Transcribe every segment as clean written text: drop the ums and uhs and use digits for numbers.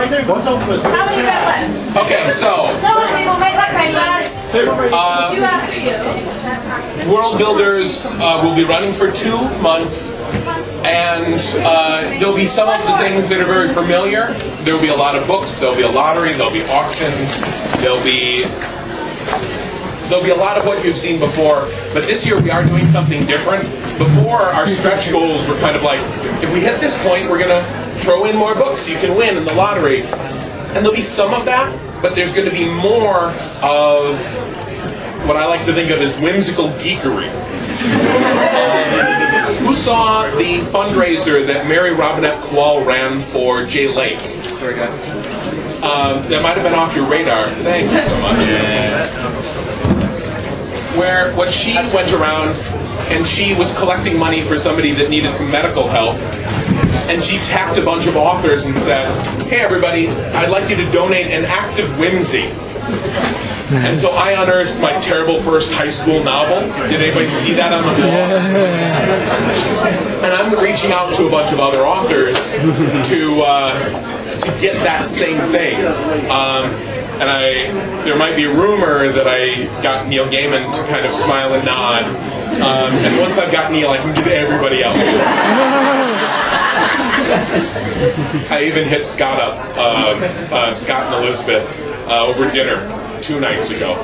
How many left? Okay, so World Builders will be running for 2 months, and there'll be some of the things that are very familiar. There'll be a lot of books, there'll be a lottery, there'll be auctions, there'll be a lot of what you've seen before, but this year we are doing something different. Before, our stretch goals were kind of like, if we hit this point, we're going to throw in more books you can win in the lottery. And there'll be some of that, but there's going to be more of what I like to think of as whimsical geekery. Who saw the fundraiser that Mary Robinette Kowal ran for Jay Lake? Sorry, guys. That might have been off your radar. Thank you so much. What she went around and she was collecting money for somebody that needed some medical help, and she tapped a bunch of authors and said, "Hey everybody, I'd like you to donate an act of whimsy." And so I unearthed my terrible first high school novel. Did anybody see that on the blog? And I'm reaching out to a bunch of other authors to get that same thing. And there might be a rumor that I got Neil Gaiman to kind of smile and nod. And once I've got Neil, I can give everybody else. I even hit Scott up, Scott and Elizabeth, over dinner 2 nights ago.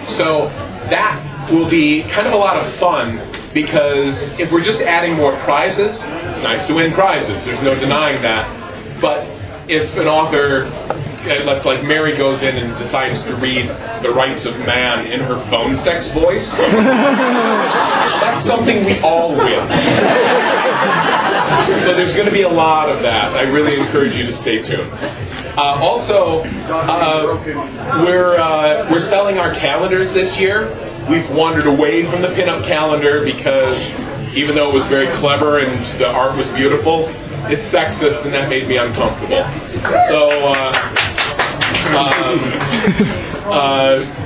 So that will be kind of a lot of fun, because if we're just adding more prizes, it's nice to win prizes, there's no denying that. But if an author, like Mary, goes in and decides to read The Rights of Man in her phone sex voice, that's something we all win. So there's going to be a lot of that. I really encourage you to stay tuned. Also, we're selling our calendars this year. We've wandered away from the pinup calendar because even though it was very clever and the art was beautiful, it's sexist, and that made me uncomfortable. So,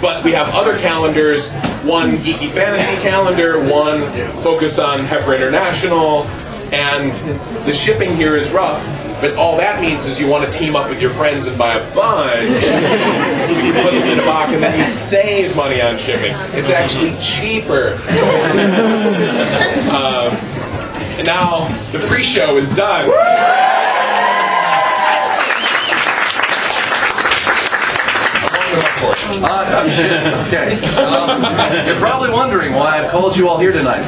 but we have other calendars, one geeky fantasy calendar, one focused on Heifer International, and the shipping here is rough, but all that means is you want to team up with your friends and buy a bunch, so we can put them in a box, and then you save money on shipping. It's actually cheaper. And now the pre-show is done. Okay. You're probably wondering why I've called you all here tonight.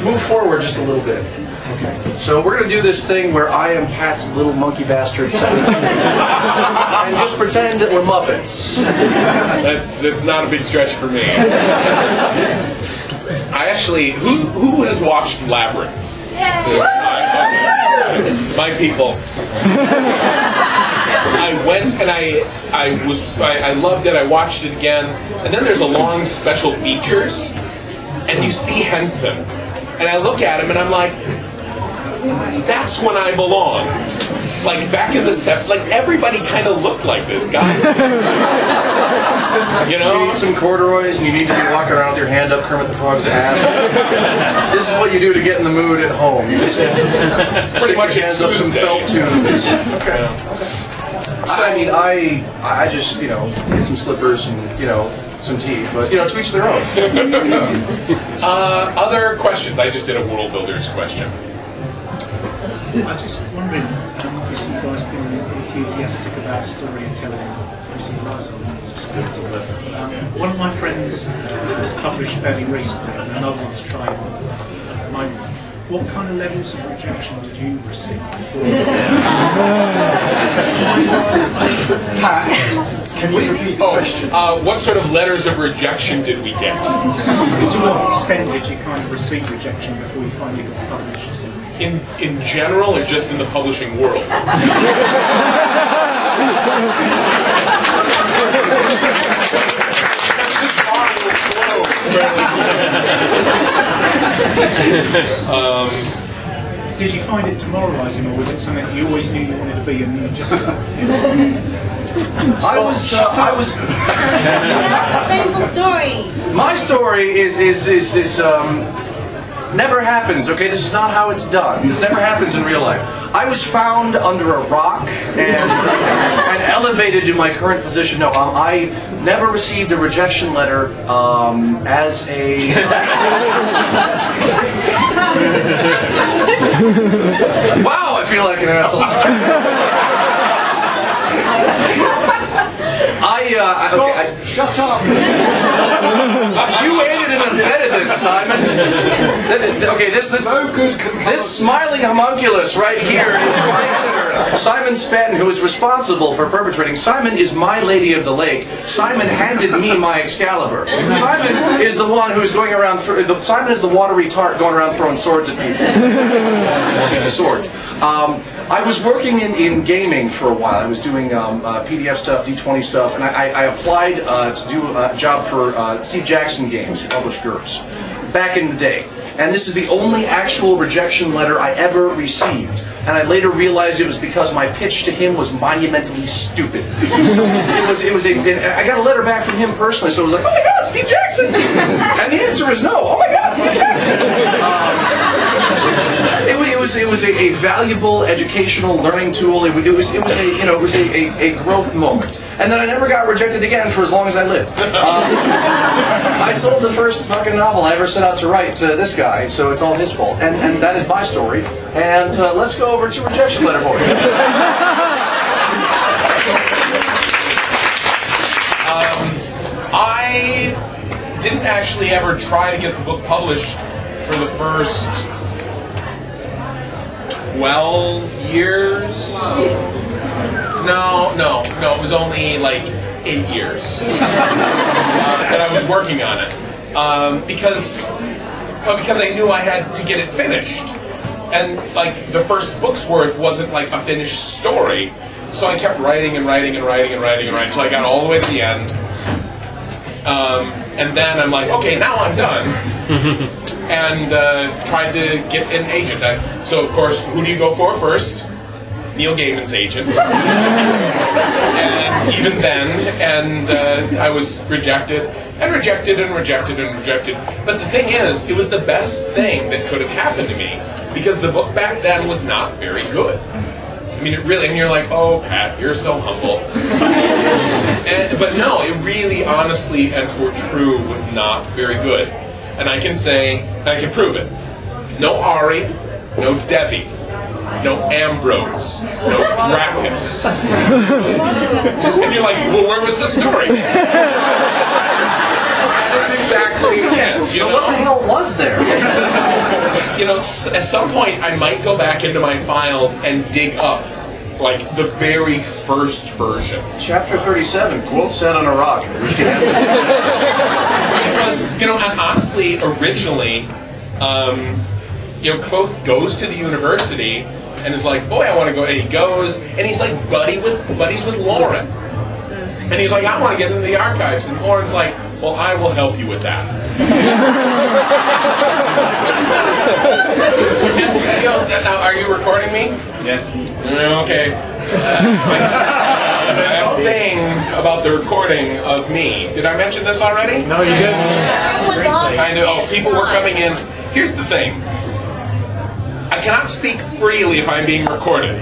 Move forward just a little bit. Okay. So we're going to do this thing where I am Pat's little monkey bastard son. And just pretend that we're Muppets. It's not a big stretch for me. I actually, who has watched Labyrinth? My people. I went and I loved it. I watched it again, and then there's a long special features, and you see Henson, and I look at him and I'm like, that's when I belong. Like back in the set, like everybody kind of looked like this guy. You know, you need some corduroys, and you need to be walking around with your hand up Kermit the Frog's ass. This is what you do to get in the mood at home. You just it's pretty much hands up some felt tubes. Okay. I mean, I just, get some slippers and, some tea, but, to each their own. Other questions? I just did a World Builders question. I'm just wondering, obviously you guys have been enthusiastic about storytelling, obviously Lies of Lock Lamora, but one of my friends was published fairly recently, and another one's trying at the moment. What kind of levels of rejection did you receive? Pat, can you repeat the question? What sort of letters of rejection did we get? To what extent did you kind of receive rejection before you finally got published? In general, or just in the publishing world? Did you find it demoralising, or was it something you always knew you wanted to be and you just... I was. Shameful story. My story is never happens. Okay, this is not how it's done. This never happens in real life. I was found under a rock and elevated to my current position. No, I never received a rejection letter as a... Wow, I feel like an asshole. Shut up! You aided and abetted this, Simon. Okay, this No good can come this smiling homunculus right here is my editor, Simon Spanton, who is responsible for perpetrating. Simon is my Lady of the Lake. Simon handed me my Excalibur. Simon is the one who's going around. Simon is the watery tart going around throwing swords at people. See the sword. I was working in gaming for a while. I was doing PDF stuff, D20 stuff, and I applied to do a job for Steve Jackson Games, who published GURPS, back in the day. And this is the only actual rejection letter I ever received. And I later realized it was because my pitch to him was monumentally stupid. So I got a letter back from him personally, so it was like, oh my God, Steve Jackson! And the answer is no. Oh my God, Steve Jackson! It was a valuable educational learning tool. It was a growth moment. And then I never got rejected again for as long as I lived. I sold the first fucking novel I ever set out to write to this guy, so it's all his fault. And that is my story. And let's go over to rejection letter board. I didn't actually ever try to get the book published for the first 12 years. No, it was only like 8 years that I was working on it. Because I knew I had to get it finished. And like the first book's worth wasn't like a finished story. So I kept writing until I got all the way to the end. And then I'm like, okay, now I'm done. And tried to get an agent. So of course, who do you go for first? Neil Gaiman's agent. And even then, I was rejected. But the thing is, it was the best thing that could have happened to me, because the book back then was not very good. I mean, it really, and you're like, oh, Pat, you're so humble. But no, it really, honestly, and for true, was not very good. And I can say, and I can prove it. No Ari, no Debbie, no Ambrose, no Dracus. And you're like, well, where was the story? That is exactly it. So what the hell was there? You know, at some point I might go back into my files and dig up, like, the very first version. Chapter 37, quote set on a rock. Because, you know, and honestly, originally, Quoth goes to the university and is like, boy, I want to go. And he goes, and he's like buddies with Lauren. And he's like, I want to get into the archives. And Lauren's like, well, I will help you with that. And, now, are you recording me? Yes. Okay. I have a thing about the recording of me. Did I mention this already? No, you didn't. I know. Oh, people were coming in. Here's the thing. I cannot speak freely if I'm being recorded.